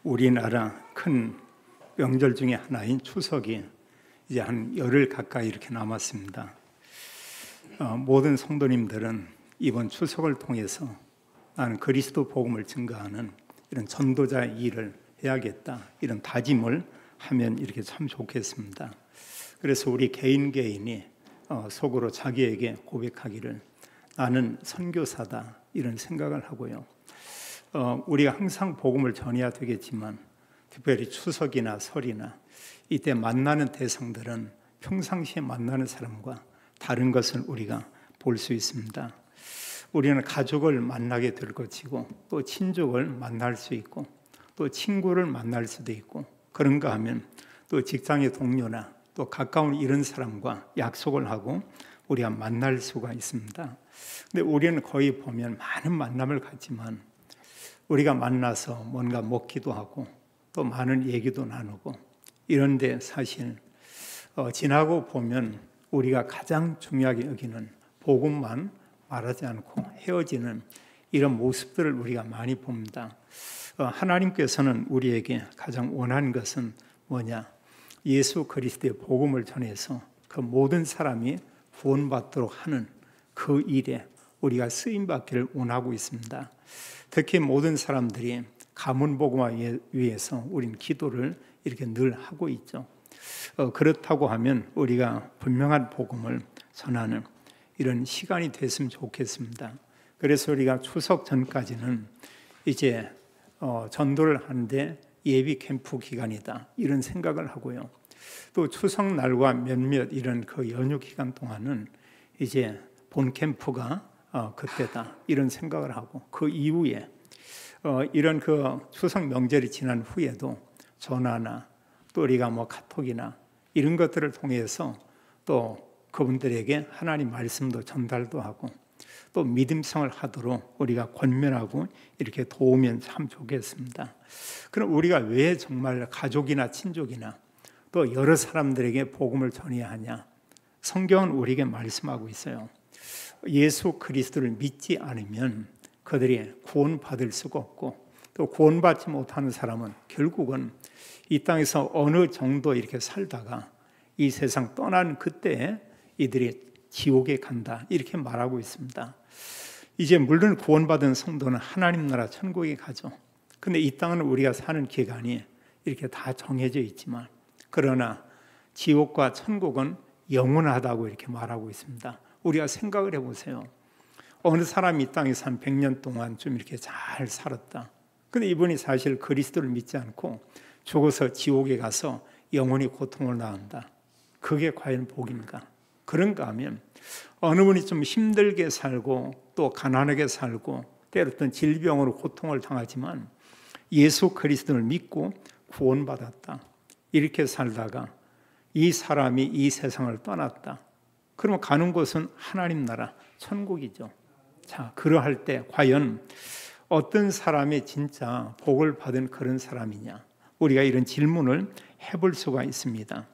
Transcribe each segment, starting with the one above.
우리나라 큰 명절 중에 하나인 추석이 이제 한 열흘 가까이 이렇게 남았습니다. 모든 성도님들은 이번 추석을 통해서 나는 그리스도 복음을 증거하는 이런 전도자 일을 해야겠다, 이런 다짐을 하면 이렇게 참 좋겠습니다. 그래서 우리 개인이 속으로 자기에게 고백하기를 나는 선교사다, 이런 생각을 하고요. 우리가 항상 복음을 전해야 되겠지만 특별히 추석이나 설이나 이때 만나는 대상들은 평상시에 만나는 사람과 다른 것을 우리가 볼 수 있습니다. 우리는 가족을 만나게 될 것이고 또 친족을 만날 수 있고 또 친구를 만날 수도 있고, 그런가 하면 또 직장의 동료나 또 가까운 이런 사람과 약속을 하고 우리가 만날 수가 있습니다. 근데 우리는 거의 보면 많은 만남을 갖지만 우리가 만나서 뭔가 먹기도 하고 또 많은 얘기도 나누고, 이런데 사실 지나고 보면 우리가 가장 중요하게 여기는 복음만 말하지 않고 헤어지는 이런 모습들을 우리가 많이 봅니다. 하나님께서는 우리에게 가장 원하는 것은 뭐냐? 예수 그리스도의 복음을 전해서 그 모든 사람이 구원받도록 하는 그 일에 우리가 쓰임받기를 원하고 있습니다. 특히 모든 사람들이 가문 복음화 위해서 우린 기도를 이렇게 늘 하고 있죠. 그렇다고 하면 우리가 분명한 복음을 전하는 이런 시간이 됐으면 좋겠습니다. 그래서 우리가 추석 전까지는 이제 전도를 하는데 예비 캠프 기간이다, 이런 생각을 하고요. 또 추석날과 몇몇 이런 그 연휴 기간 동안은 이제 본 캠프가 그때다, 이런 생각을 하고, 그 이후에 이런 그 추석 명절이 지난 후에도 전화나 또 우리가 카톡이나 이런 것들을 통해서 또 그분들에게 하나님 말씀도 전달도 하고 또 믿음생활 하도록 우리가 권면하고 이렇게 도우면 참 좋겠습니다. 그럼 우리가 왜 정말 가족이나 친족이나 또 여러 사람들에게 복음을 전해야 하냐? 성경은 우리에게 말씀하고 있어요. 예수 그리스도를 믿지 않으면 그들이 구원받을 수가 없고, 또 구원받지 못하는 사람은 결국은 이 땅에서 어느 정도 이렇게 살다가 이 세상 떠난 그때 이들이 지옥에 간다, 이렇게 말하고 있습니다. 이제 물론 구원받은 성도는 하나님 나라 천국에 가죠. 근데 이 땅은 우리가 사는 기간이 이렇게 다 정해져 있지만, 그러나 지옥과 천국은 영원하다고 이렇게 말하고 있습니다. 우리가 생각을 해보세요. 어느 사람이 이 땅에서 한 100년 동안 좀 이렇게 잘 살았다. 근데 이분이 사실 그리스도를 믿지 않고 죽어서 지옥에 가서 영원히 고통을 당한다. 그게 과연 복인가? 그런가 하면 어느 분이 좀 힘들게 살고 또 가난하게 살고 때로는 질병으로 고통을 당하지만 예수 그리스도를 믿고 구원받았다, 이렇게 살다가 이 사람이 이 세상을 떠났다. 그러면 가는 곳은 하나님 나라 천국이죠. 자, 그러할 때 과연 어떤 사람이 진짜 복을 받은 그런 사람이냐? 우리가 이런 질문을 해볼 수가 있습니다.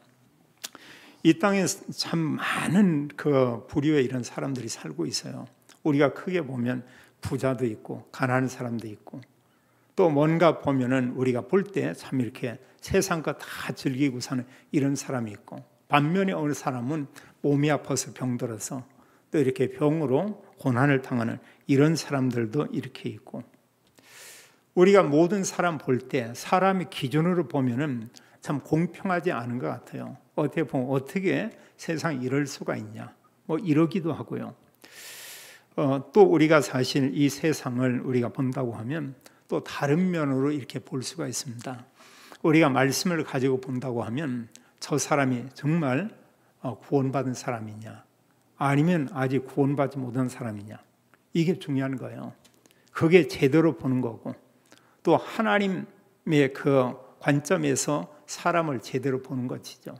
이 땅에 참 많은 그 부류의 이런 사람들이 살고 있어요. 우리가 크게 보면 부자도 있고 가난한 사람도 있고, 또 뭔가 보면은 우리가 볼 때 참 이렇게 세상 거 다 즐기고 사는 이런 사람이 있고, 반면에 어느 사람은 몸이 아파서 병들어서 또 이렇게 병으로 고난을 당하는 이런 사람들도 이렇게 있고, 우리가 모든 사람 볼 때 사람의 기준으로 보면은 참 공평하지 않은 것 같아요. 어떻게 보면 어떻게 세상에 이럴 수가 있냐, 이러기도 하고요. 또 우리가 사실 이 세상을 우리가 본다고 하면 또 다른 면으로 이렇게 볼 수가 있습니다. 우리가 말씀을 가지고 본다고 하면 저 사람이 정말 구원받은 사람이냐, 아니면 아직 구원받지 못한 사람이냐, 이게 중요한 거예요. 그게 제대로 보는 거고, 또 하나님의 그 관점에서 사람을 제대로 보는 것이죠.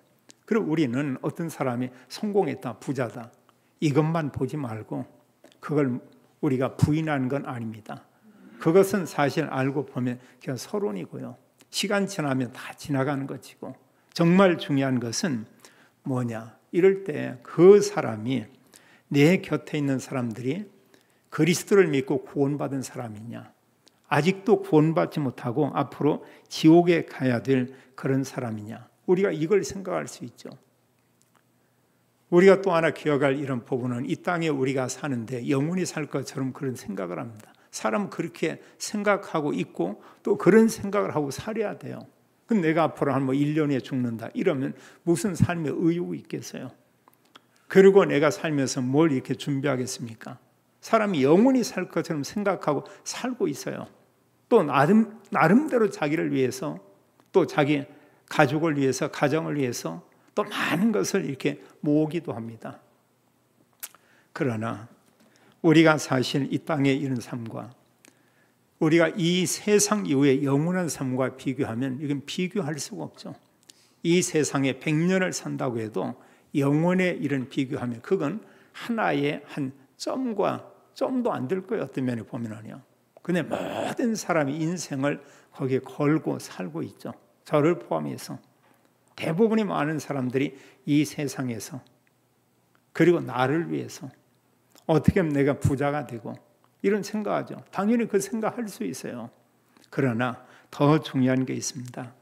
그럼 우리는 어떤 사람이 성공했다, 부자다, 이것만 보지 말고 그걸 우리가 부인하는 건 아닙니다. 그것은 사실 알고 보면 그냥 서론이고요. 시간 지나면 다 지나가는 것이고, 정말 중요한 것은 뭐냐? 이럴 때 그 사람이 내 곁에 있는 사람들이 그리스도를 믿고 구원받은 사람이냐, 아직도 구원받지 못하고 앞으로 지옥에 가야 될 그런 사람이냐? 우리가 이걸 생각할 수 있죠. 우리가 또 하나 기억할 이런 부분은 이 땅에 우리가 사는데 영원히 살 것처럼 그런 생각을 합니다. 사람은 그렇게 생각하고 있고 또 그런 생각을 하고 살아야 돼요. 그럼 내가 앞으로 한 1년에 죽는다 이러면 무슨 삶의 의욕이 있겠어요? 그리고 내가 살면서 뭘 이렇게 준비하겠습니까? 사람이 영원히 살 것처럼 생각하고 살고 있어요. 또 나름대로 자기를 위해서 또 자기 가족을 위해서 가정을 위해서 또 많은 것을 이렇게 모으기도 합니다. 그러나 우리가 사실 이 땅의 이런 삶과 우리가 이 세상 이후의 영원한 삶과 비교하면 이건 비교할 수가 없죠. 이 세상에 100년을 산다고 해도 영원의 이런 비교하면 그건 하나의 한 점과 점도 안 될 거예요. 어떤 면에 보면은요. 근데 모든 사람이 인생을 거기에 걸고 살고 있죠. 저를 포함해서 대부분의 많은 사람들이 이 세상에서 그리고 나를 위해서 어떻게 하면 내가 부자가 되고 이런 생각하죠. 당연히 그 생각할 수 있어요. 그러나 더 중요한 게 있습니다.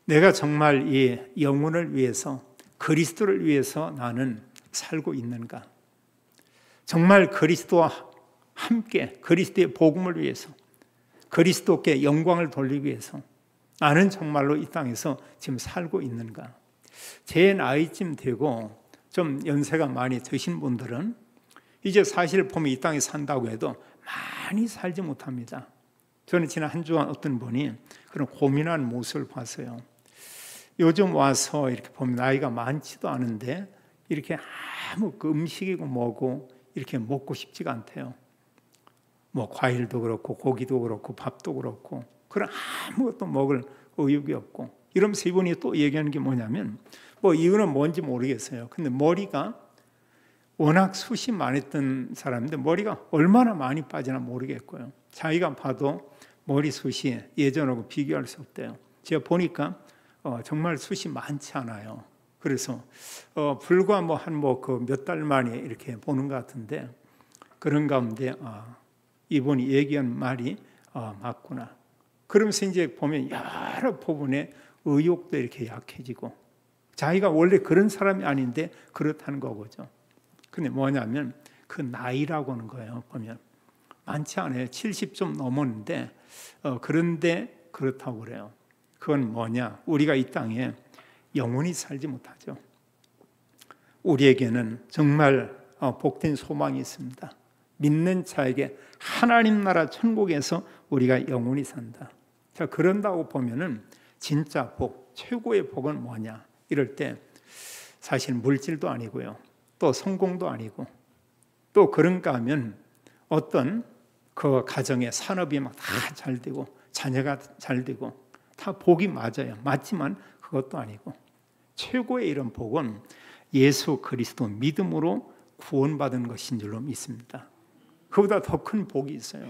내가 정말 이 영혼을 위해서 그리스도를 위해서 나는 살고 있는가? 정말 그리스도와 함께 그리스도의 복음을 위해서 그리스도께 영광을 돌리기 위해서 나는 정말로 이 땅에서 지금 살고 있는가? 제 나이쯤 되고 좀 연세가 많이 드신 분들은 이제 사실 보면 이 땅에 산다고 해도 많이 살지 못합니다. 저는 지난 한 주간 어떤 분이 그런 고민한 모습을 봤어요. 요즘 와서 이렇게 보면 나이가 많지도 않은데 이렇게 아무 그 음식이고 뭐고 이렇게 먹고 싶지가 않대요. 뭐 과일도 그렇고 고기도 그렇고 밥도 그렇고 그런 아무것도 먹을 의욕이 없고 이러면서 이분이 또 얘기하는 게 뭐냐면 뭐 이유는 뭔지 모르겠어요. 근데 머리가 워낙 숱이 많았던 사람인데 머리가 얼마나 많이 빠지나 모르겠고요. 자기가 봐도 머리숱이 예전하고 비교할 수 없대요. 제가 보니까 정말 숱이 많지 않아요. 그래서 불과 그 몇 달 만에 이렇게 보는 것 같은데 그런 가운데 이분이 얘기한 말이 맞구나. 그러면서 이제 보면 여러 부분에 의욕도 이렇게 약해지고 자기가 원래 그런 사람이 아닌데 그렇다는 거죠. 근데 뭐냐면 그 나이라고 하는 거예요. 보면 많지 않아요. 70 좀 넘었는데 그런데 그렇다고 그래요. 그건 뭐냐? 우리가 이 땅에 영원히 살지 못하죠. 우리에게는 정말 복된 소망이 있습니다. 믿는 자에게 하나님 나라 천국에서 우리가 영원히 산다. 자, 그런다고 보면은 진짜 복, 최고의 복은 뭐냐? 이럴 때 사실 물질도 아니고요. 또 성공도 아니고 또 그런가 하면 어떤 그 가정의 산업이 막 다 잘 되고 자녀가 잘 되고 다 복이 맞아요. 맞지만 그것도 아니고 최고의 이런 복은 예수 그리스도 믿음으로 구원받은 것인 줄로 믿습니다. 그보다 더 큰 복이 있어요.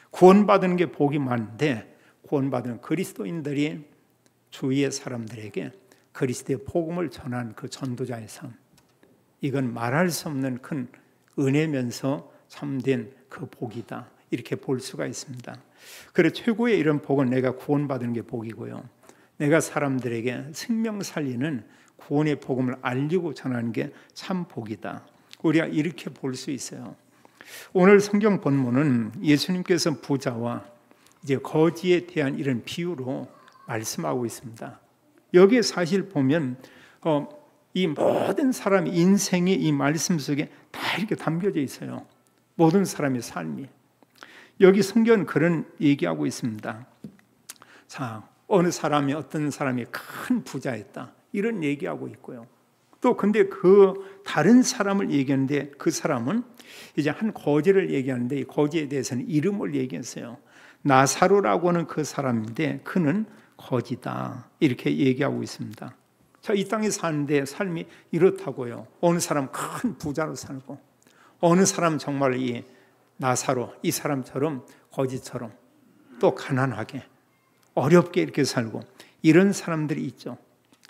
구원받은 게 복이 많은데 구원받은 그리스도인들이 주위의 사람들에게 그리스도의 복음을 전한 그 전도자의 삶, 이건 말할 수 없는 큰 은혜면서 참된 그 복이다. 이렇게 볼 수가 있습니다. 그래 최고의 이런 복은 내가 구원받은 게 복이고요. 내가 사람들에게 생명 살리는 구원의 복음을 알리고 전하는 게 참 복이다. 우리가 이렇게 볼 수 있어요. 오늘 성경 본문은 예수님께서 부자와 이제 거지에 대한 이런 비유로 말씀하고 있습니다. 여기에 사실 보면 이 모든 사람의 인생이 이 말씀 속에 다 이렇게 담겨져 있어요. 모든 사람의 삶이. 여기 성경은 그런 얘기하고 있습니다. 자, 어느 사람이 어떤 사람이 큰 부자였다. 이런 얘기하고 있고요. 또 근데 그 다른 사람을 얘기하는데 그 사람은 이제 한 거지를 얘기하는데 이 거지에 대해서는 이름을 얘기했어요. 나사로라고 하는 그 사람인데 그는 거지다. 이렇게 얘기하고 있습니다. 자, 이 땅에 사는데 삶이 이렇다고요. 어느 사람 큰 부자로 살고 어느 사람 정말 이 나사로 이 사람처럼 거지처럼 또 가난하게 어렵게 이렇게 살고 이런 사람들이 있죠.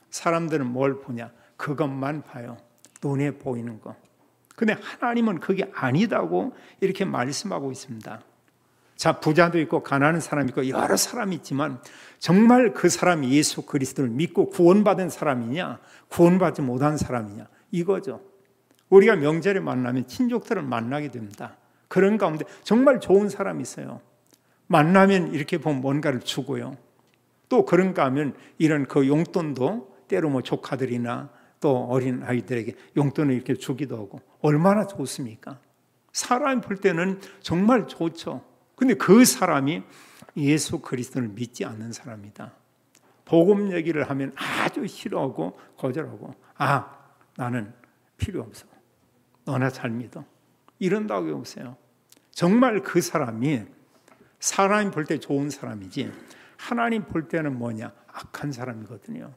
사람들은 뭘 보냐? 그것만 봐요. 눈에 보이는 거. 근데 하나님은 그게 아니다고 이렇게 말씀하고 있습니다. 자, 부자도 있고 가난한 사람이 있고 여러 사람이 있지만 정말 그 사람이 예수 그리스도를 믿고 구원받은 사람이냐, 구원받지 못한 사람이냐, 이거죠. 우리가 명절에 만나면 친족들을 만나게 됩니다. 그런 가운데 정말 좋은 사람이 있어요. 만나면 이렇게 보면 뭔가를 주고요. 또 그런가 하면 이런 그 용돈도 때로 뭐 조카들이나 또 어린 아이들에게 용돈을 이렇게 주기도 하고 얼마나 좋습니까? 사람이 볼 때는 정말 좋죠. 근데 그 사람이 예수 그리스도를 믿지 않는 사람이다. 복음 얘기를 하면 아주 싫어하고 거절하고, 나는 필요 없어. 너나 잘 믿어. 이런다고 해보세요. 정말 그 사람이 사람이 볼 때 좋은 사람이지 하나님 볼 때는 뭐냐? 악한 사람이거든요.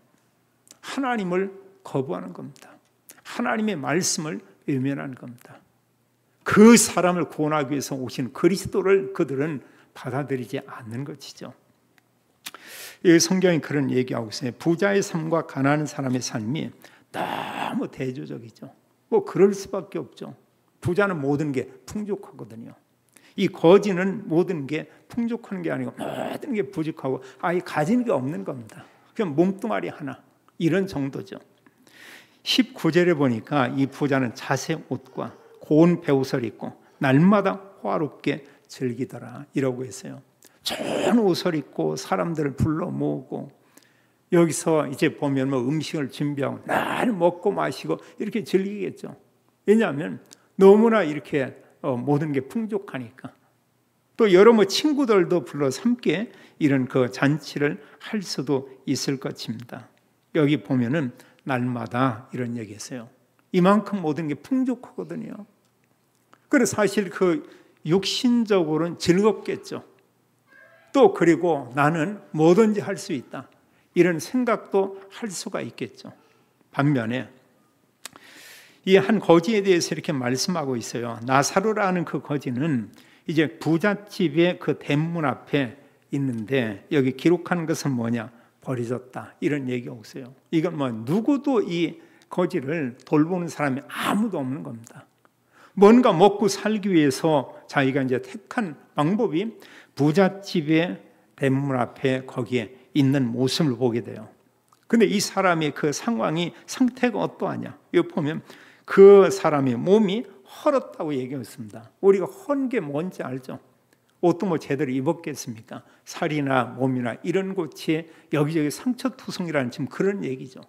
하나님을 거부하는 겁니다. 하나님의 말씀을 외면하는 겁니다. 그 사람을 구원하기 위해서 오신 그리스도를 그들은 받아들이지 않는 것이죠. 이 성경이 그런 얘기하고 있어요. 부자의 삶과 가난한 사람의 삶이 너무 대조적이죠. 뭐 그럴 수밖에 없죠. 부자는 모든 게 풍족하거든요. 이 거지는 모든 게 풍족한 게 아니고 모든 게 부족하고 아예 가진 게 없는 겁니다. 그냥 몸뚱아리 하나 이런 정도죠. 19절에 보니까 이 부자는 자색 옷과 고운 베옷을 입고 날마다 호화롭게 즐기더라 이러고 있어요. 좋은 옷을 입고 사람들을 불러 모으고 여기서 이제 보면 뭐 음식을 준비하고 날 먹고 마시고 이렇게 즐기겠죠. 왜냐하면 너무나 이렇게 모든 게 풍족하니까. 또 여러 뭐 친구들도 불러서 함께 이런 그 잔치를 할 수도 있을 것입니다. 여기 보면은 날마다 이런 얘기했어요. 이만큼 모든 게 풍족하거든요. 그래서 사실 그 육신적으로는 즐겁겠죠. 또 그리고 나는 뭐든지 할 수 있다. 이런 생각도 할 수가 있겠죠. 반면에 이 한 거지에 대해서 이렇게 말씀하고 있어요. 나사로라는 그 거지는 이제 부잣집의 그 대문 앞에 있는데 여기 기록한 것은 뭐냐? 버려졌다. 이런 얘기가 없어요. 이건 뭐 누구도 이 거지를 돌보는 사람이 아무도 없는 겁니다. 뭔가 먹고 살기 위해서 자기가 이제 택한 방법이 부잣집의 대문 앞에 거기에 있는 모습을 보게 돼요. 근데 이 사람의 그 상태가 어떠하냐? 여기 보면 그 사람의 몸이 헐었다고 얘기했습니다. 우리가 헌 게 뭔지 알죠? 옷도 뭐 제대로 입었겠습니까? 살이나 몸이나 이런 곳에 여기저기 상처투성이라는 지금 그런 얘기죠.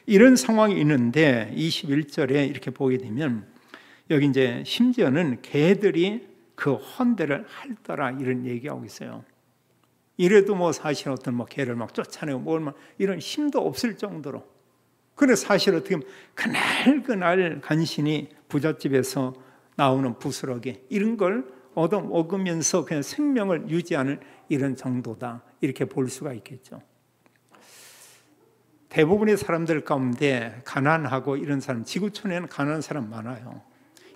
이런 상황이 있는데 21절에 이렇게 보게 되면 여기 이제 심지어는 개들이 그 헌대를 핥더라 이런 얘기하고 있어요. 이래도 뭐 사실 어떤 뭐 개를 막 쫓아내고 뭘 이런 힘도 없을 정도로. 그래 사실 어떻게 보면 그날 간신히 부잣집에서 나오는 부스러기 이런 걸 얻어 먹으면서 그냥 생명을 유지하는 이런 정도다 이렇게 볼 수가 있겠죠. 대부분의 사람들 가운데 가난하고 이런 사람, 지구촌에는 가난한 사람 많아요.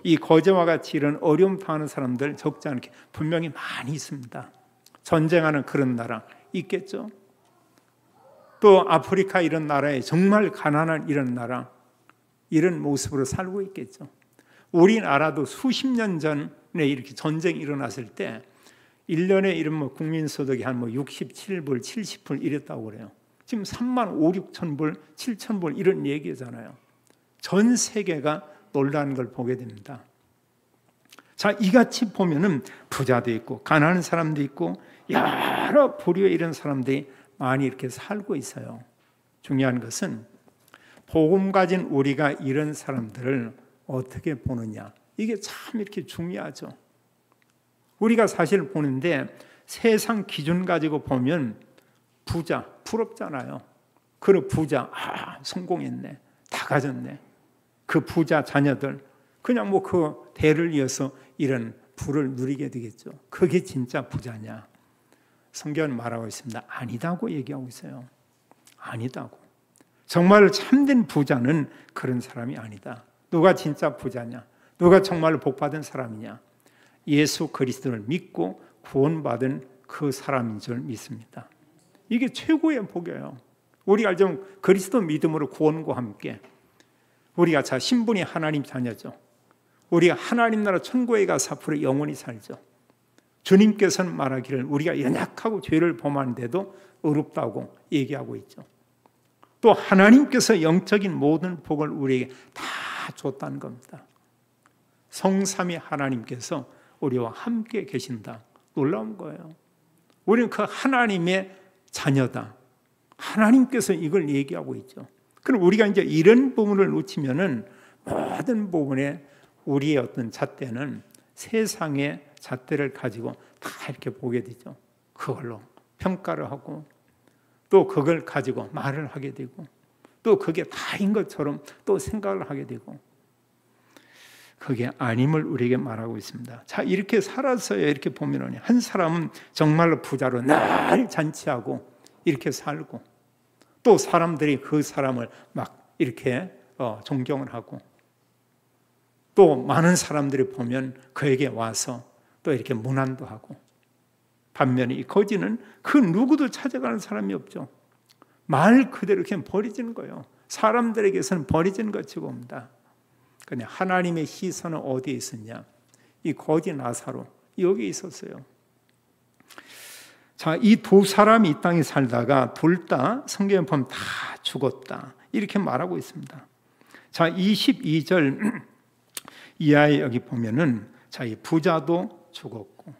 이 거제와 같이 이런 어려움 당하는 사람들 적지 않게 분명히 많이 있습니다. 전쟁하는 그런 나라 있겠죠. 또 아프리카 이런 나라에 정말 가난한 이런 나라 이런 모습으로 살고 있겠죠. 우리나라도 수십 년 전에 이렇게 전쟁이 일어났을 때 1년에 이런 뭐 국민소득이 한 뭐 67불, 70불 이랬다고 그래요. 지금 3만 5, 6천 불, 7천 불 이런 얘기잖아요. 전 세계가 놀라는 걸 보게 됩니다. 자, 이같이 보면은 부자도 있고 가난한 사람도 있고 여러 부류의 이런 사람들이 많이 이렇게 살고 있어요. 중요한 것은 복음 가진 우리가 이런 사람들을 어떻게 보느냐. 이게 참 이렇게 중요하죠. 우리가 사실 보는데 세상 기준 가지고 보면 부자, 부럽잖아요. 그 부자, 성공했네. 다 가졌네. 그 부자 자녀들, 그냥 뭐 그 대를 이어서 이런 부를 누리게 되겠죠. 그게 진짜 부자냐? 성경은 말하고 있습니다. 아니다고 얘기하고 있어요. 아니다고. 정말 참된 부자는 그런 사람이 아니다. 누가 진짜 부자냐? 누가 정말로 복받은 사람이냐? 예수 그리스도를 믿고 구원받은 그 사람인 줄 믿습니다. 이게 최고의 복이에요. 우리가 알죠? 그리스도 믿음으로 구원과 함께 우리가 자 신분이 하나님 자녀죠. 우리가 하나님 나라 천국에 가서 앞으로 영원히 살죠. 주님께서는 말하기를 우리가 연약하고 죄를 범하는데도 의롭다고 얘기하고 있죠. 또 하나님께서 영적인 모든 복을 우리에게 다 줬다는 겁니다. 성삼위 하나님께서 우리와 함께 계신다. 놀라운 거예요. 우리는 그 하나님의 자녀다. 하나님께서 이걸 얘기하고 있죠. 그럼 우리가 이제 이런 부분을 놓치면은 모든 부분에 우리의 어떤 잣대는 세상의 잣대를 가지고 다 이렇게 보게 되죠. 그걸로 평가를 하고 또 그걸 가지고 말을 하게 되고 또 그게 다인 것처럼 또 생각을 하게 되고 그게 아님을 우리에게 말하고 있습니다. 자, 이렇게 살아서야 이렇게 보면 한 사람은 정말로 부자로 늘 잔치하고 이렇게 살고 또 사람들이 그 사람을 막 이렇게 존경을 하고 또 많은 사람들이 보면 그에게 와서 또 이렇게 문안도 하고 반면에 이 거지는 그 누구도 찾아가는 사람이 없죠. 말 그대로 그냥 버려지는 거예요. 사람들에게서는 버려지는 것이 봅니다. 그냥 하나님의 시선은 어디에 있었냐? 이 거지 나사로 여기 있었어요. 자, 이 두 사람이 이 땅에 살다가 둘 다 성경에 보면 다 죽었다. 이렇게 말하고 있습니다. 자, 22절 이하에 여기 보면은 자, 이 부자도 죽었고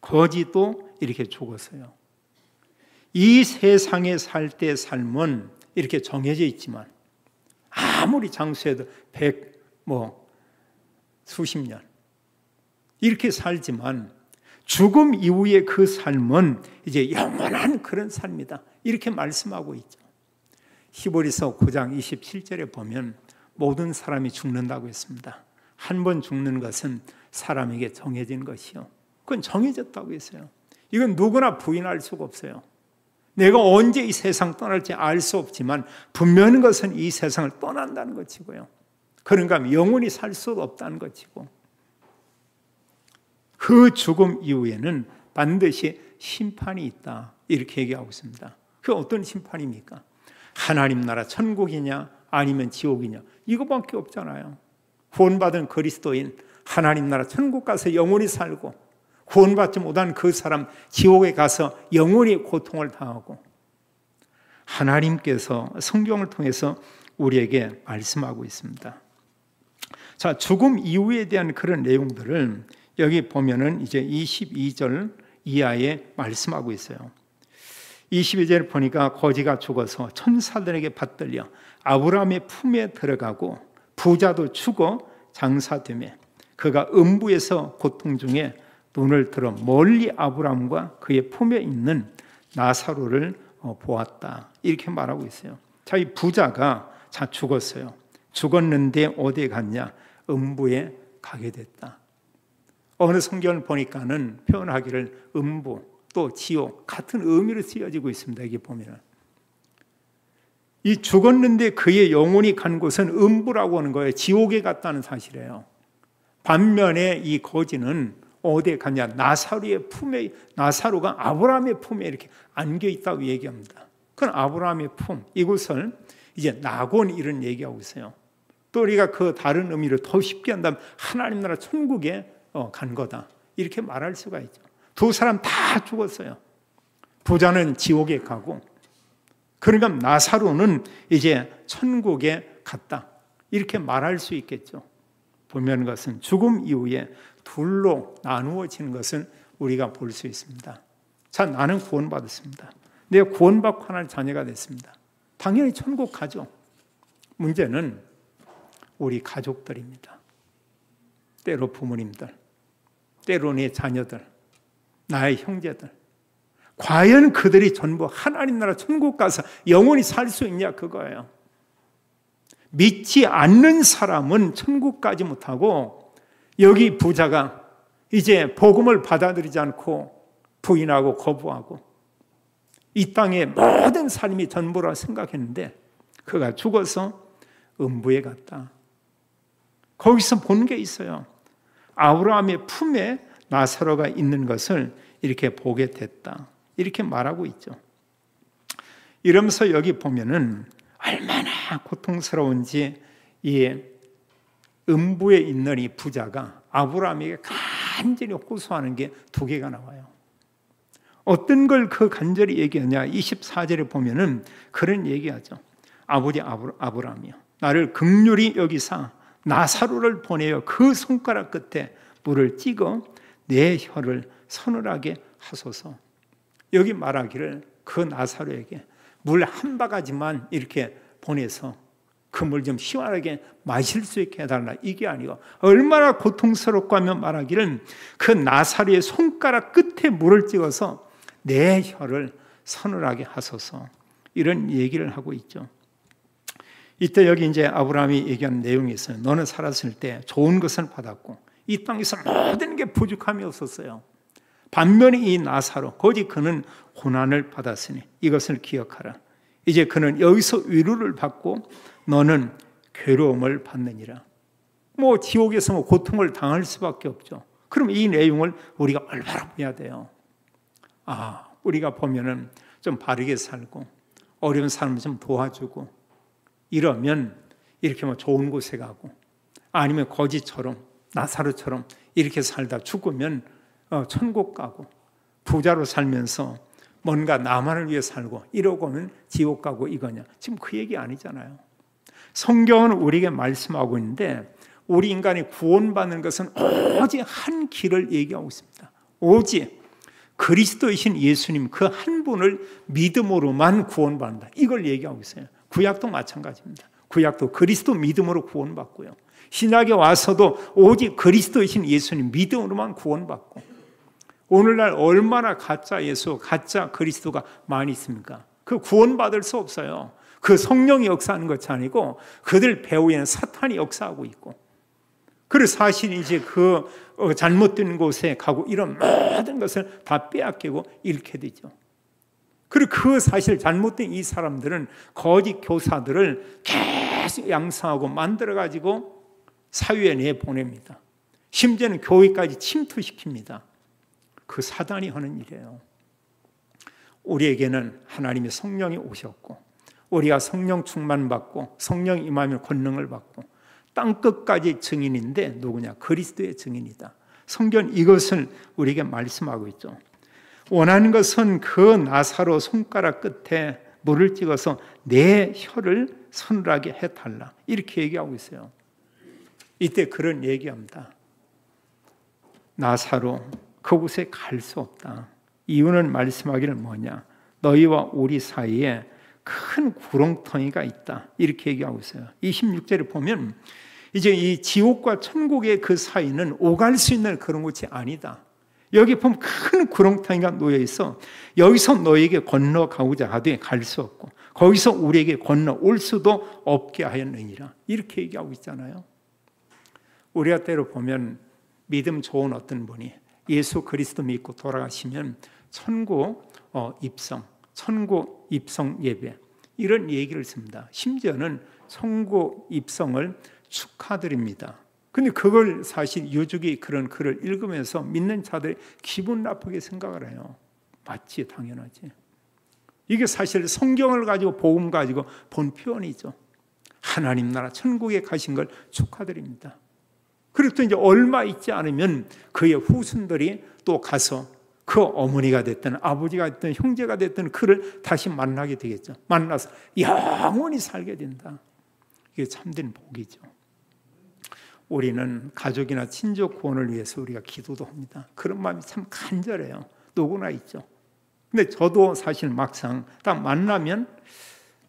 거지도 이렇게 죽었어요. 이 세상에 살 때 삶은 이렇게 정해져 있지만 아무리 장수해도 100 수십 년 이렇게 살지만 죽음 이후의 그 삶은 이제 영원한 그런 삶이다. 이렇게 말씀하고 있죠. 히브리서 9장 27절에 보면 모든 사람이 죽는다고 했습니다. 한 번 죽는 것은 사람에게 정해진 것이요. 그건 정해졌다고 했어요. 이건 누구나 부인할 수가 없어요. 내가 언제 이 세상 떠날지 알 수 없지만 분명한 것은 이 세상을 떠난다는 것이고요. 그런가 영원히 살 수 없다는 것이고 그 죽음 이후에는 반드시 심판이 있다. 이렇게 얘기하고 있습니다. 그 어떤 심판입니까? 하나님 나라 천국이냐 아니면 지옥이냐 이거밖에 없잖아요. 구원받은 그리스도인 하나님 나라 천국 가서 영원히 살고 구원받지 못한 그 사람 지옥에 가서 영원히 고통을 당하고 하나님께서 성경을 통해서 우리에게 말씀하고 있습니다. 자, 죽음 이후에 대한 그런 내용들을 여기 보면은 이제 22절 이하에 말씀하고 있어요. 22절을 보니까 거지가 죽어서 천사들에게 받들려 아브라함의 품에 들어가고 부자도 죽어 장사되매 그가 음부에서 고통 중에 눈을 들어 멀리 아브라함과 그의 품에 있는 나사로를 보았다. 이렇게 말하고 있어요. 자, 이 부자가 죽었어요. 죽었는데 어디에 갔냐? 음부에 가게 됐다. 어느 성경을 보니까는 표현하기를 음부 또 지옥 같은 의미로 쓰여지고 있습니다. 여기 보면은 이 죽었는데 그의 영혼이 간 곳은 음부라고 하는 거예요. 지옥에 갔다는 사실이에요. 반면에 이 거지는 어디에 갔냐? 나사로의 품에, 나사로가 아브라함의 품에 이렇게 안겨 있다고 얘기합니다. 그건 아브라함의 품, 이곳을 이제 낙원 이런 얘기하고 있어요. 또 우리가 그 다른 의미를 더 쉽게 한다면 하나님 나라 천국에 간 거다. 이렇게 말할 수가 있죠. 두 사람 다 죽었어요. 부자는 지옥에 가고 그러니까 나사로는 이제 천국에 갔다. 이렇게 말할 수 있겠죠. 보면 것은 죽음 이후에 둘로 나누어지는 것은 우리가 볼 수 있습니다. 자, 나는 구원받았습니다. 내가 구원받고 하나님의 자녀가 됐습니다. 당연히 천국 가죠. 문제는 우리 가족들입니다. 때로 부모님들, 때로 내 자녀들, 나의 형제들. 과연 그들이 전부 하나님 나라 천국 가서 영원히 살 수 있냐 그거예요. 믿지 않는 사람은 천국 가지 못하고 여기 부자가 이제 복음을 받아들이지 않고 부인하고 거부하고 이 땅의 모든 삶이 전부라 생각했는데 그가 죽어서 음부에 갔다. 거기서 본 게 있어요. 아브라함의 품에 나사로가 있는 것을 이렇게 보게 됐다. 이렇게 말하고 있죠. 이러면서 여기 보면은 얼마나 고통스러운지 이 음부에 있는 이 부자가 아브라함에게 간절히 호소하는 게 두 개가 나와요. 어떤 걸 그 간절히 얘기하냐? 24절에 보면은 그런 얘기하죠. 아버지 아브라함이요, 나를 긍휼히 여기사 나사로를 보내어 그 손가락 끝에 물을 찍어 내 혀를 서늘하게 하소서. 여기 말하기를 그 나사로에게 물 한 바가지만 이렇게 보내서 그 물 좀 시원하게 마실 수 있게 해달라, 이게 아니고 얼마나 고통스럽고 하면 말하기를 그 나사로의 손가락 끝에 물을 찍어서 내 혀를 서늘하게 하소서, 이런 얘기를 하고 있죠. 이때 여기 이제 아브라함이 얘기하는 내용이 있어요. 너는 살았을 때 좋은 것을 받았고 이 땅에서 모든 게 부족함이 없었어요. 반면에 이 나사로 거지 그는 고난을 받았으니 이것을 기억하라. 이제 그는 여기서 위로를 받고 너는 괴로움을 받느니라. 뭐 지옥에서 뭐 고통을 당할 수밖에 없죠. 그럼 이 내용을 우리가 얼마나 봐야 돼요. 우리가 보면은 좀 바르게 살고 어려운 사람 좀 도와주고 이러면 이렇게 뭐 좋은 곳에 가고, 아니면 거지처럼 나사로처럼 이렇게 살다 죽으면 천국 가고, 부자로 살면서 뭔가 나만을 위해 살고 이러고 오면 지옥 가고 이거냐? 지금 그 얘기 아니잖아요. 성경은 우리에게 말씀하고 있는데 우리 인간이 구원받는 것은 오직 한 길을 얘기하고 있습니다. 오직 그리스도이신 예수님 그 한 분을 믿음으로만 구원받는다, 이걸 얘기하고 있어요. 구약도 마찬가지입니다. 구약도 그리스도 믿음으로 구원받고요, 신약에 와서도 오직 그리스도이신 예수님 믿음으로만 구원받고, 오늘날 얼마나 가짜 예수, 가짜 그리스도가 많이 있습니까? 그 구원받을 수 없어요. 그 성령이 역사하는 것이 아니고 그들 배후에는 사탄이 역사하고 있고, 그리고 사실 이제 그 잘못된 곳에 가고 이런 모든 것을 다 빼앗기고 잃게 되죠. 그리고 그 사실 잘못된 이 사람들은 거짓 교사들을 계속 양성하고 만들어가지고 사회에 내보냅니다. 심지어는 교회까지 침투시킵니다. 그 사단이 하는 일이에요. 우리에게는 하나님의 성령이 오셨고 우리가 성령 충만받고 성령 임하면 권능을 받고 땅끝까지 증인인데 누구냐? 그리스도의 증인이다. 성경 이것을 우리에게 말씀하고 있죠. 원하는 것은 그 나사로 손가락 끝에 물을 찍어서 내 혀를 서늘하게 해달라, 이렇게 얘기하고 있어요. 이때 그런 얘기합니다. 나사로 그곳에 갈 수 없다. 이유는 말씀하기를 뭐냐? 너희와 우리 사이에 큰 구렁텅이가 있다, 이렇게 얘기하고 있어요. 26절에 보면 이제 이 지옥과 천국의 그 사이는 오갈 수 있는 그런 곳이 아니다. 여기 보면 큰 구렁텅이가 놓여 있어 여기서 너에게 건너가고자 하되 갈 수 없고 거기서 우리에게 건너올 수도 없게 하였느니라, 이렇게 얘기하고 있잖아요. 우리가 때로 보면 믿음 좋은 어떤 분이 예수 그리스도 믿고 돌아가시면 천국 입성 예배 이런 얘기를 씁니다. 심지어는 천국 입성을 축하드립니다. 근데 그걸 사실 유족이 그런 글을 읽으면서 믿는 자들이 기분 나쁘게 생각을 해요. 맞지, 당연하지. 이게 사실 성경을 가지고 복음 가지고 본 표현이죠. 하나님 나라 천국에 가신 걸 축하드립니다. 그리고 또 이제 얼마 있지 않으면 그의 후손들이 또 가서 그 어머니가 됐든 아버지가 됐든 형제가 됐든 그를 다시 만나게 되겠죠. 만나서 영원히 살게 된다. 이게 참된 복이죠. 우리는 가족이나 친족 구원을 위해서 우리가 기도도 합니다. 그런 마음이 참 간절해요. 누구나 있죠. 근데 저도 사실 막상 딱 만나면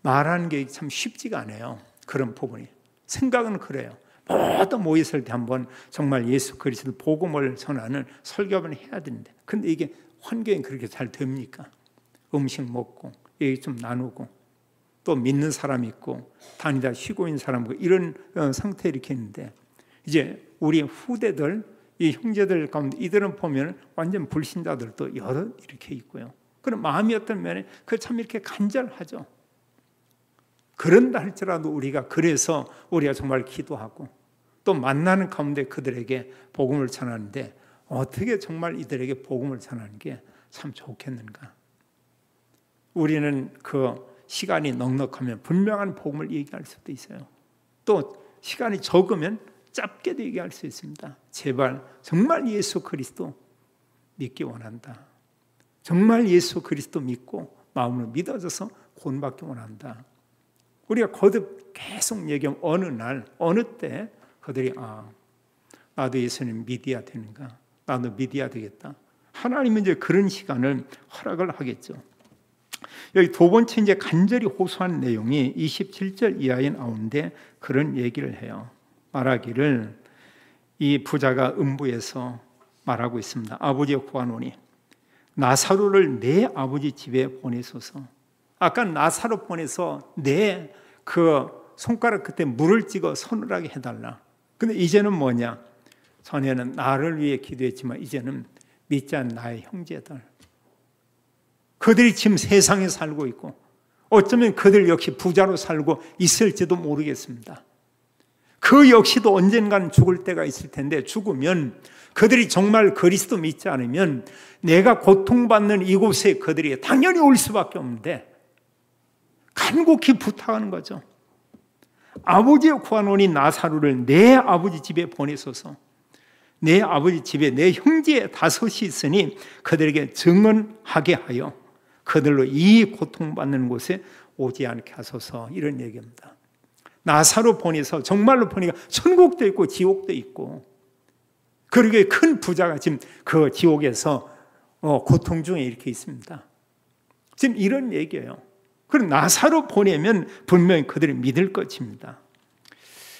말하는 게 참 쉽지가 않아요. 그런 부분이. 생각은 그래요. 모두 모였을 때 한번 정말 예수 그리스도 복음을 전하는 설교 한번 해야 되는데, 근데 이게 환경이 그렇게 잘 됩니까? 음식 먹고 얘기 좀 나누고 또 믿는 사람 있고 다니다 쉬고 있는 사람 있고 이런 상태 이렇게 있는데, 이제 우리 후대들 이 형제들 가운데 이들은 보면 완전 불신자들도 여러 이렇게 있고요. 그런 마음이 어떤 면에 그 참 이렇게 간절하죠. 그런다 할지라도 우리가 그래서 우리가 정말 기도하고 또 만나는 가운데 그들에게 복음을 전하는데 어떻게 정말 이들에게 복음을 전하는 게 참 좋겠는가. 우리는 그 시간이 넉넉하면 분명한 복음을 얘기할 수도 있어요. 또 시간이 적으면 짧게도 얘기할 수 있습니다. 제발 정말 예수 그리스도 믿기 원한다. 정말 예수 그리스도 믿고 마음으로 믿어져서 구원받기 원한다. 우리가 거듭 계속 얘기하면 어느 날 어느 때 그들이 나도 예수님 믿어야 되는가, 나도 믿어야 되겠다. 하나님은 이제 그런 시간을 허락을 하겠죠. 여기 두 번째 이제 간절히 호소한 내용이 27절 이하에 나오는데 그런 얘기를 해요. 말하기를, 이 부자가 음부에서 말하고 있습니다. 아버지여 구하노니 나사로를 내 아버지 집에 보내소서. 아까 나사로 보내서 내 그 손가락 끝에 물을 찍어 서늘하게 해달라. 근데 이제는 뭐냐? 전에는 나를 위해 기도했지만 이제는 믿지 않는 나의 형제들, 그들이 지금 세상에 살고 있고 어쩌면 그들 역시 부자로 살고 있을지도 모르겠습니다. 그 역시도 언젠가는 죽을 때가 있을 텐데, 죽으면 그들이 정말 그리스도 믿지 않으면 내가 고통받는 이곳에 그들이 당연히 올 수밖에 없는데 간곡히 부탁하는 거죠. 아버지여 구하노니 나사로를 내 아버지 집에 보내소서. 내 아버지 집에 내 형제 다섯이 있으니 그들에게 증언하게 하여 그들로 이 고통받는 곳에 오지 않게 하소서. 이런 얘기입니다. 나사로 보내서 정말로 보니까 천국도 있고 지옥도 있고, 그러게 큰 부자가 지금 그 지옥에서 고통 중에 이렇게 있습니다. 지금 이런 얘기예요. 그럼 나사로 보내면 분명히 그들이 믿을 것입니다.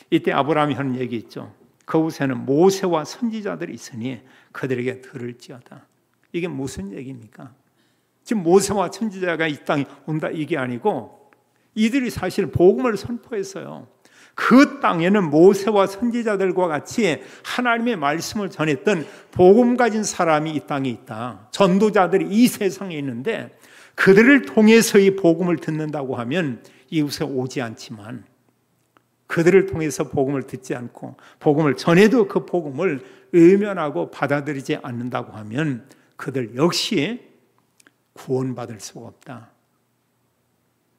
이때 아브라함이 하는 얘기 있죠. 그곳에는 모세와 선지자들이 있으니 그들에게 들을지어다. 이게 무슨 얘기입니까? 지금 모세와 선지자가 이 땅에 온다 이게 아니고, 이들이 사실 복음을 선포했어요. 그 땅에는 모세와 선지자들과 같이 하나님의 말씀을 전했던 복음 가진 사람이 이 땅에 있다. 전도자들이 이 세상에 있는데 그들을 통해서 이 복음을 듣는다고 하면 이곳에 오지 않지만, 그들을 통해서 복음을 듣지 않고 복음을 전해도 그 복음을 외면하고 받아들이지 않는다고 하면 그들 역시 구원받을 수가 없다.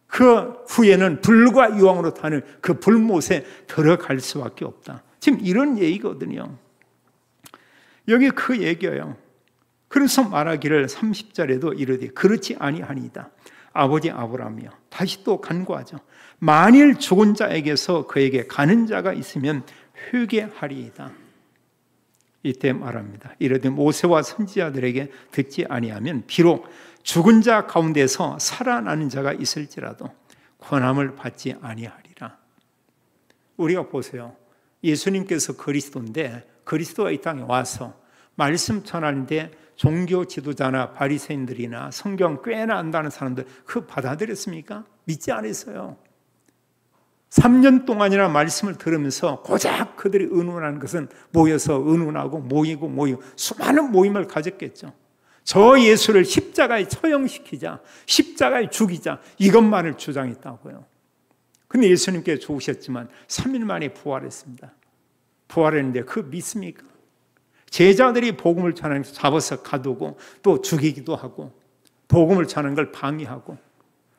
그 후에는 불과 유황으로 타는 그 불못에 들어갈 수밖에 없다. 지금 이런 얘기거든요. 여기 그 얘기예요. 그래서 말하기를 30절에도 이르되 그렇지 아니하니이다. 아버지 아브라함이여. 다시 또 간구하죠. 만일 죽은 자에게서 그에게 가는 자가 있으면 회개하리이다. 이때 말합니다. 이르되 모세와 선지자들에게 듣지 아니하면 비록 죽은 자 가운데서 살아나는 자가 있을지라도 권함을 받지 아니하리라. 우리가 보세요. 예수님께서 그리스도인데 그리스도가 이 땅에 와서 말씀 전하는데 종교 지도자나 바리새인들이나 성경 꽤나 안다는 사람들 그거 받아들였습니까? 믿지 않았어요. 3년 동안이나 말씀을 들으면서 고작 그들이 의논하는 것은 모여서 의논하고 모이고 수많은 모임을 가졌겠죠. 저 예수를 십자가에 처형시키자, 십자가에 죽이자, 이것만을 주장했다고요. 근데 예수님께 죽으셨지만 3일 만에 부활했습니다. 부활했는데 그 믿습니까? 제자들이 복음을 전하는 것을 잡아서 가두고 또 죽이기도 하고, 복음을 전하는 걸 방해하고,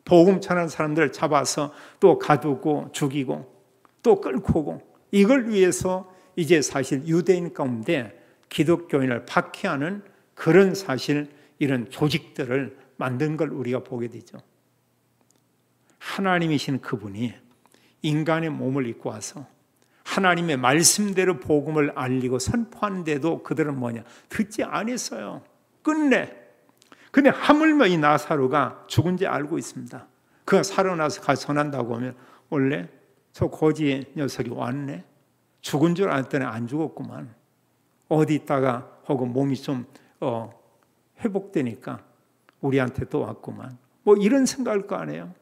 복음 전하는 사람들을 잡아서 또 가두고 죽이고 또 끌고 오고, 이걸 위해서 이제 사실 유대인 가운데 기독교인을 박해하는 그런 사실 이런 조직들을 만든 걸 우리가 보게 되죠. 하나님이신 그분이 인간의 몸을 입고 와서 하나님의 말씀대로 복음을 알리고 선포하는데도 그들은 뭐냐? 듣지 않았어요. 끝내. 근데 하물며 이 나사로가 죽은지 알고 있습니다. 그가 살아나서 가서 전한다고 하면 원래 저 거지 녀석이 왔네. 죽은 줄 알았더니 안 죽었구만. 어디 있다가 혹은 몸이 좀 회복되니까 우리한테 또 왔구만. 뭐 이런 생각할 거 아니에요.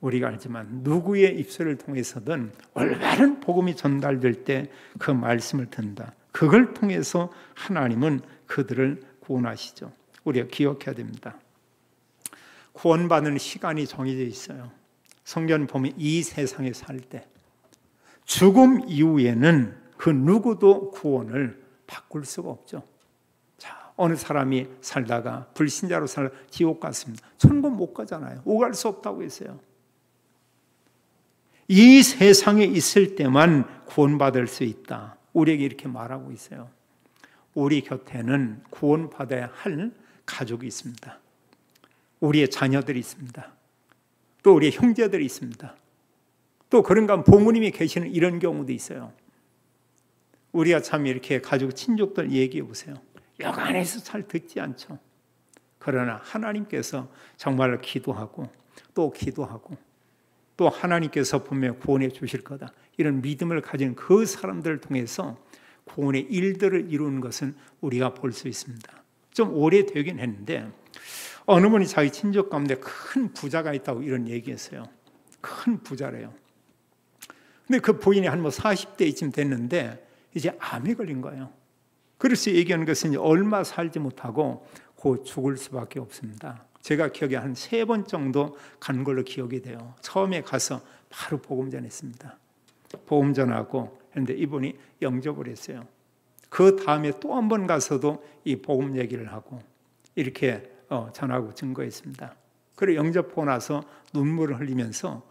우리가 알지만 누구의 입술을 통해서든 올바른 복음이 전달될 때 그 말씀을 듣는다. 그걸 통해서 하나님은 그들을 구원하시죠. 우리가 기억해야 됩니다. 구원받는 시간이 정해져 있어요. 성경 보면 이 세상에 살 때 죽음 이후에는 그 누구도 구원을 바꿀 수가 없죠. 자, 어느 사람이 살다가 불신자로 살다 지옥 갔습니다. 천국 못 가잖아요. 오갈 수 없다고 했어요. 이 세상에 있을 때만 구원받을 수 있다. 우리에게 이렇게 말하고 있어요. 우리 곁에는 구원받아야 할 가족이 있습니다. 우리의 자녀들이 있습니다. 또 우리의 형제들이 있습니다. 또 그런가 부모님이 계시는 이런 경우도 있어요. 우리가 참 이렇게 가족 친족들 얘기해 보세요. 여간해서 잘 듣지 않죠. 그러나 하나님께서 정말 기도하고 또 기도하고 또 하나님께서 분명히 구원해 주실 거다. 이런 믿음을 가진 그 사람들을 통해서 구원의 일들을 이루는 것은 우리가 볼 수 있습니다. 좀 오래되긴 했는데 어느 분이 자기 친족 가운데 큰 부자가 있다고 이런 얘기했어요. 큰 부자래요. 근데 그 부인이 한 40대쯤 됐는데 이제 암에 걸린 거예요. 그래서 얘기하는 것은 얼마 살지 못하고 곧 죽을 수밖에 없습니다. 제가 기억에 한 3번 정도 간 걸로 기억이 돼요. 처음에 가서 바로 복음 전했습니다. 복음 전하고 했는데 이분이 영접을 했어요. 그 다음에 또 한 번 가서도 이 복음 얘기를 하고 이렇게 전하고 증거했습니다. 그리고 영접하고 나서 눈물을 흘리면서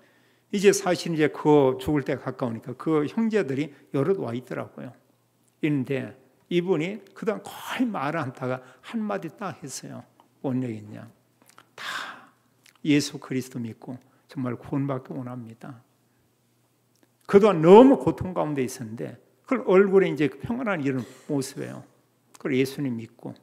이제 사실 이제 그 죽을 때 가까우니까 그 형제들이 여럿 와 있더라고요. 있는데 이분이 그동안 거의 말을 안 하다가 한마디 딱 했어요. 뭔 얘기냐? 다 예수 그리스도 믿고 정말 구원받기 원합니다. 그동안 너무 고통 가운데 있었는데 그 얼굴에 이제 평안한 이런 모습이에요. 그걸 예수님 믿고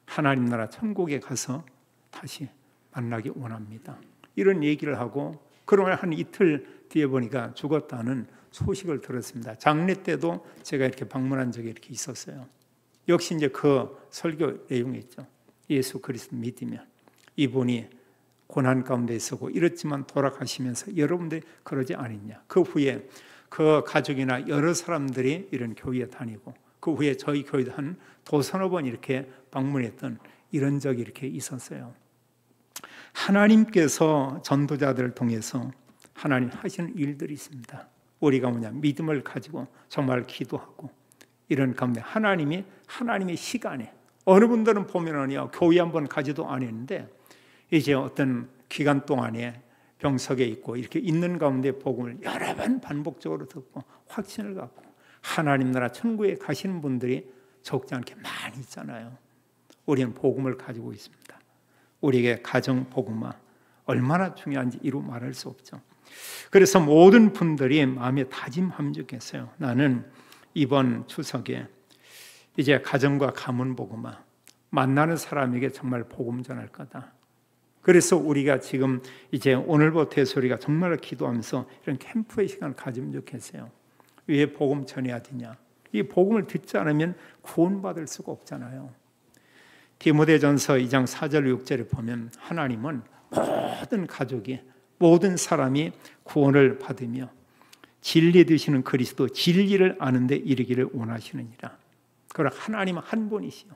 하나님 나라 천국에 가서 다시 만나기 원합니다. 이런 얘기를 하고 그러면 한 이틀 뒤에 보니까 죽었다는 소식을 들었습니다. 장례 때도 제가 이렇게 방문한 적이 이렇게 있었어요. 역시 이제 그 설교 내용이 있죠. 예수 그리스도 믿으면 이분이 고난 가운데 있었고 이렇지만 돌아가시면서 여러분들이 그러지 않았냐. 그 후에 그 가족이나 여러 사람들이 이런 교회에 다니고 그 후에 저희 교회도 한 도서너 번 이렇게 방문했던 이런 적이 이렇게 있었어요. 하나님께서 전도자들을 통해서 하나님 하시는 일들이 있습니다. 우리가 믿음을 가지고 정말 기도하고 이런 가운데 하나님의 시간에 어느 분들은 보면은요 교회 한번 가지도 않았는데 이제 어떤 기간 동안에 병석에 있고 이렇게 있는 가운데 복음을 여러 번 반복적으로 듣고 확신을 갖고 하나님 나라 천국에 가시는 분들이 적지 않게 많이 있잖아요. 우리는 복음을 가지고 있습니다. 우리에게 가정 복음화 얼마나 중요한지 이루 말할 수 없죠. 그래서 모든 분들이 마음에 다짐하면 좋겠어요. 나는 이번 추석에 이제 가정과 가문 복음화 만나는 사람에게 정말 복음 전할 거다. 그래서 우리가 지금 이제 오늘부터 우리가 정말 기도하면서 이런 캠프의 시간을 가지면 좋겠어요. 왜 복음 전해야 되냐? 이 복음을 듣지 않으면 구원받을 수가 없잖아요. 디모데전서 2장 4절 6절에 보면 하나님은 모든 가족이 모든 사람이 구원을 받으며 진리 되시는 그리스도 진리를 아는 데 이르기를 원하시느니라. 그러나 하나님은 한 분이시요.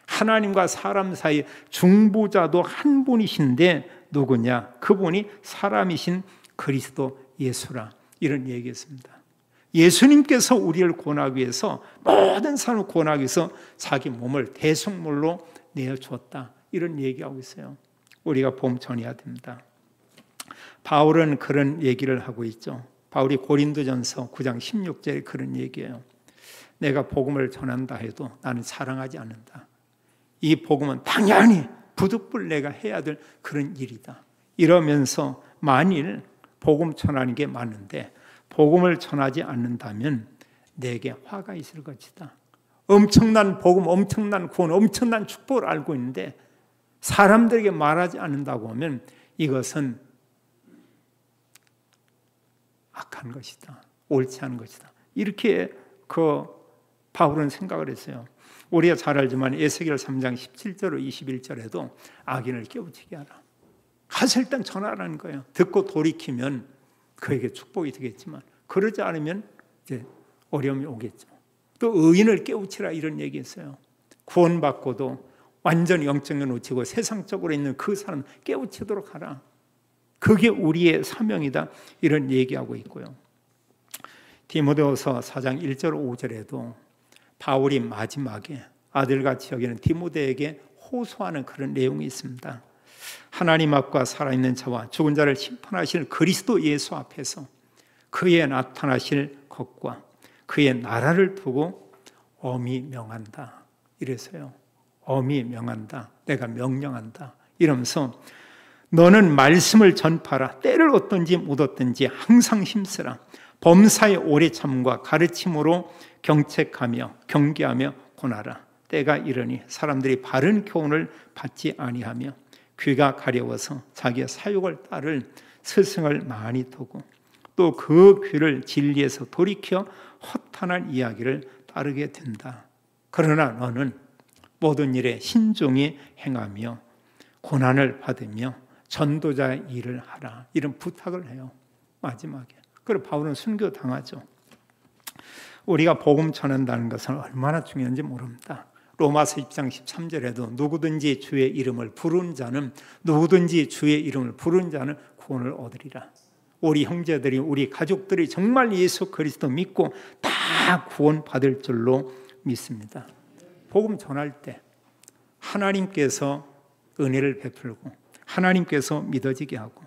하나님과 사람 사이 중보자도 한 분이신데 누구냐? 그분이 사람이신 그리스도 예수라. 이런 얘기했습니다. 예수님께서 우리를 구원하기 위해서 모든 사람을 구원하기 위해서 자기 몸을 대속물로 내어주었다. 이런 얘기하고 있어요. 우리가 복음 전해야 됩니다. 바울은 그런 얘기를 하고 있죠. 바울이 고린도전서 9장 16절에 그런 얘기예요. 내가 복음을 전한다 해도 나는 사랑하지 않는다. 이 복음은 당연히 부득불 내가 해야 될 그런 일이다. 이러면서 만일 복음 전하는 게 맞는데 복음을 전하지 않는다면 내게 화가 있을 것이다. 엄청난 복음, 엄청난 구원, 엄청난 축복을 알고 있는데 사람들에게 말하지 않는다고 하면 이것은 악한 것이다. 옳지 않은 것이다. 이렇게 바울은 생각을 했어요. 우리가 잘 알지만 에스겔 3장 17절 21절에도 악인을 깨우치게 하라. 가서 일단 전하라는 거예요. 듣고 돌이키면 그에게 축복이 되겠지만 그러지 않으면 이제 어려움이 오겠죠. 또 의인을 깨우치라 이런 얘기했어요. 구원받고도 완전히 영적을 놓치고 세상적으로 있는 그 사람 깨우치도록 하라. 그게 우리의 사명이다. 이런 얘기하고 있고요. 디모데후서 4장 1절 5절에도 바울이 마지막에 아들같이 여기는 디모데에게 호소하는 그런 내용이 있습니다. 하나님 앞과 살아있는 자와 죽은 자를 심판하실 그리스도 예수 앞에서 그의 나타나실 것과 그의 나라를 두고 엄히 명한다. 이래서요. 엄히 명한다. 내가 명령한다. 이러면서 너는 말씀을 전파라. 때를 얻든지 못 얻든지 항상 힘쓰라. 범사의 오래 참과 가르침으로 경책하며 경계하며 권하라. 때가 이르니 사람들이 바른 교훈을 받지 아니하며 귀가 가려워서 자기의 사욕을 따를 스승을 많이 두고 또 그 귀를 진리에서 돌이켜 허탄한 이야기를 따르게 된다. 그러나 너는 모든 일에 신중히 행하며 고난을 받으며 전도자의 일을 하라. 이런 부탁을 해요. 마지막에. 그리고 바울은 순교 당하죠. 우리가 복음 전한다는 것은 얼마나 중요한지 모릅니다. 로마서 1장 13절에도 누구든지 주의 이름을 부른 자는 구원을 얻으리라. 우리 형제들이 우리 가족들이 정말 예수 그리스도 믿고 다 구원받을 줄로 믿습니다. 복음 전할 때 하나님께서 은혜를 베풀고 하나님께서 믿어지게 하고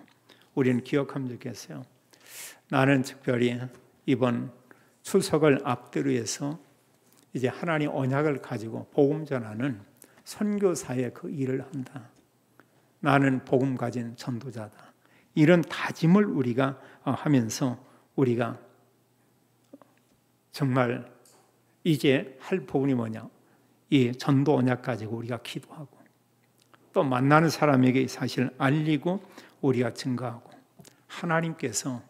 우리는 기억하면 좋겠어요. 나는 특별히 이번 추석을 앞두고 해서 이제 하나님 언약을 가지고 복음 전하는 선교사의 그 일을 한다. 나는 복음 가진 전도자다. 이런 다짐을 우리가 하면서 우리가 정말 이제 할 부분이 뭐냐? 이 전도 언약 가지고 우리가 기도하고 또 만나는 사람에게 사실을 알리고 우리가 증거하고 하나님께서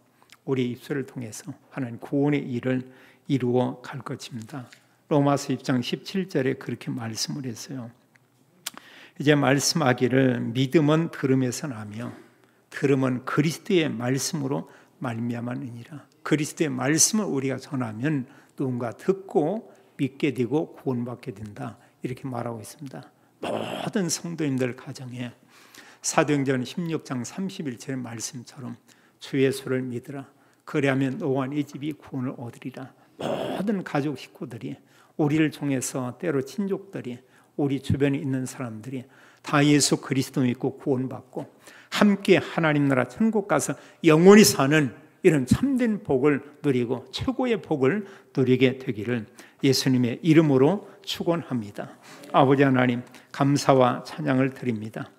우리 입술을 통해서 하나님 구원의 일을 이루어 갈 것입니다. 로마서 1장 17절에 그렇게 말씀을 했어요. 이제 말씀하기를 믿음은 들음에서 나며 들음은 그리스도의 말씀으로 말미암았느니라. 그리스도의 말씀을 우리가 전하면 누군가 듣고 믿게 되고 구원받게 된다. 이렇게 말하고 있습니다. 모든 성도님들 가정에 사도행전 16장 31절의 말씀처럼 주 예수를 믿으라. 그리하면 너와 네 집이 구원을 얻으리라. 모든 가족 식구들이 우리를 통해서 때로 친족들이 우리 주변에 있는 사람들이 다 예수 그리스도 믿고 구원받고 함께 하나님 나라 천국 가서 영원히 사는 이런 참된 복을 누리고 최고의 복을 누리게 되기를 예수님의 이름으로 축원합니다. 아버지 하나님 감사와 찬양을 드립니다.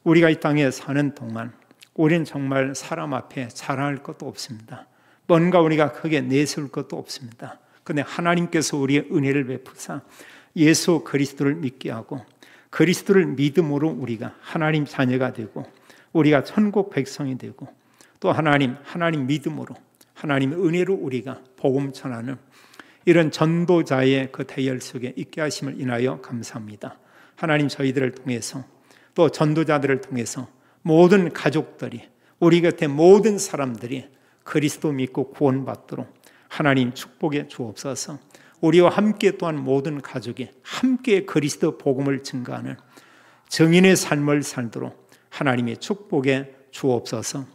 우리가 이 땅에 사는 동안 우리는 정말 사람 앞에 자랑할 것도 없습니다. 뭔가 우리가 크게 내세울 것도 없습니다. 그런데 하나님께서 우리의 은혜를 베푸사 예수 그리스도를 믿게 하고 그리스도를 믿음으로 우리가 하나님 자녀가 되고 우리가 천국 백성이 되고 또 하나님 믿음으로 하나님의 은혜로 우리가 복음 전하는 이런 전도자의 그 대열 속에 있게 하심을 인하여 감사합니다. 하나님 저희들을 통해서 또 전도자들을 통해서 모든 가족들이 우리 곁에 모든 사람들이 그리스도 믿고 구원받도록 하나님 축복해 주옵소서. 우리와 함께 또한 모든 가족이 함께 그리스도 복음을 증거하는 증인의 삶을 살도록 하나님의 축복에 주옵소서.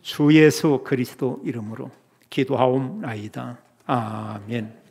주 예수 그리스도 이름으로 기도하옵나이다. 아멘.